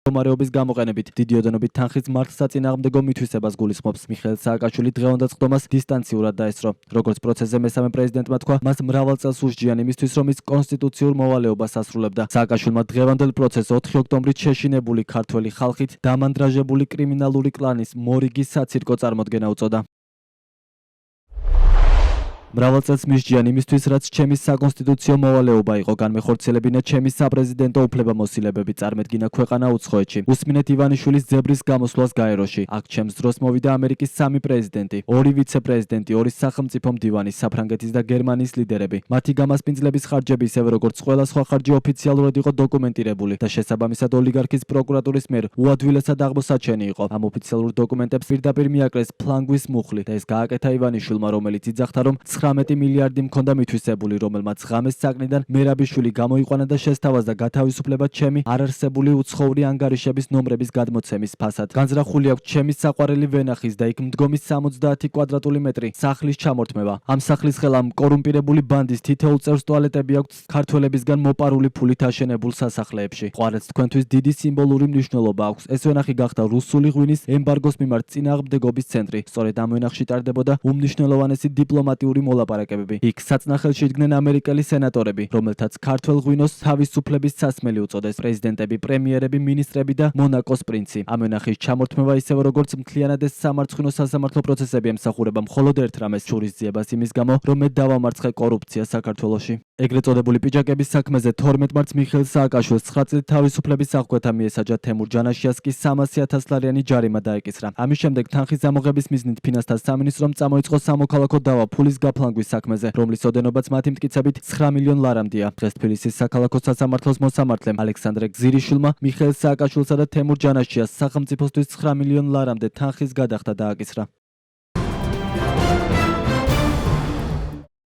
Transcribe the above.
მდგომარეობის გამოყენებით დიდი ოდენობით თანხის მართლსაწინააღმდეგო მითვისებას გულისხმობს. მიხეილ სააკაშვილი დღევანდელ წდომას დისტანციურად დაესწრო. როგორც პროცესზე მესამე პრეზიდენტმა თქვა, მას მრავალ წელს უსჯიან იმისთვის, რომ ის კონსტიტუციურ მოვალეობას ასრულებდა. სააკაშვილმა დღევანდელ პროცესს 4 ოქტომბრით შეშინებული ქართველი ხალხით დამანდრაჟებული კრიმინალური კლანის მორიგის საცირკო წარმოდგენა უწოდა. მრავალ წელს მისჯიან იმისთვის, რაც ჩემი საკონსტიტუციო მოვალეობა იყო, განმეხორციელებინა ჩემი საპრეზიდენტო უფლებამოსილებები, წარმედგინა ქვეყანა უცხოეთში. უსმინეთ ივანიშვილის ძებრის გამოსვლას გაეროში. აქ ჩემს დროს მოვიდა ამერიკის 3 პრეზიდენტი, 2 ვიცე-პრეზიდენტი, 2 სახელმწიფო მდივანი, საფრანგეთის და გერმანიის ლიდერები. მათი გამასპინძლების ხარჯები, ისევე როგორც ყველა სხვა ხარჯი ოფიციალურად იყო დოკუმენტირებული და შესაბამისად ოლიგარქის პროკურატურის მიერ უადვილესად აღმოსაჩენი იყო. ამ ოფიციალურ დოკუმენტებს პირდაპირ მიაკრეს ფლანგვის მუხლი და ეს გააკეთა ივანიშვილმა, რომელიც იძახდა, რომ 19 მილიარდი მქონდა მითვისებული, რომელმაც ღამეს საკნიდან მერაბიშვილი გამოიყვანა და შესთავაზა გათავისუფლება ჩემი არარსებული უცხოური ანგარიშების ნომრების გადმოცემის ფასად. განზრახული აქვს ჩემი საყვარელი ვენახის და იქ მდგომი 70 კვადრატული მეტრი სახლის ჩამორთმევა. ამ სახლის ხელამ კორუმპირებული ბანდის თითოეულ წევრს ტუალეტები აქვს ქართველებისგან მოპარული ფულით აშენებულ სასახლეებში. ყვარეთს თქვენთვის დიდი სიმბოლური მნიშვნელობა აქვს. ეს ვენახი გახდა რუსული ღვინის ემბარგოს მიმართ წინააღმდეგობის ცენტრი. სწორედ ამ ვენახში ტარდებოდა უმნიშვნელოვანესი დიპლომატიური მოლაპარაკებები. იქ საწნახელში იდგნენ ამერიკელი სენატორები, რომელთაც ქართველ ღვინოს თავისუფლების სასმელი უწოდეს. პრეზიდენტები, პრემიერები, მინისტრები და მონაკოს პრინცი. ამ ვენახის ჩამორთმევა, ისევე როგორც მთლიანად ეს სამარცხინო სასამართლო პროცესები ემსახურება მხოლოდ ერთ რამეს, შურისძიებას იმის გამო, რომ მე დავამარცხე კორუფცია საქართველოში. ეგრეთ წოდებული პიჯაკების საქმეზე 12 მარტს მიხეილ სააკაშვილს 9 წლით თავისუფლების აღკვეთა მიესაჯა. თემურ ჯანაშიას კი 300,000 ლარიანი ჯარიმა დაეკისრა. ამის შემდეგ თანხის ამოღების მიზნით ფინანსთა სამინისტრომ წამოიწყო სამოქალაქო დავა ფულის გაფლანგვის საქმეზე, რომლის ოდენობაც მათი მტკიცებით 9 მილიონ ლარამდეა. დღეს თბილისის საქალაქო სასამართლოს მოსამართლემ ალექსანდრე გზირიშვილმა მიხეილ სააკაშვილსა და თემურ ჯანაშიას სახელმწიფოსთვის 9 მილიონ ლარამდე თანხის გადახდა დააკისრა.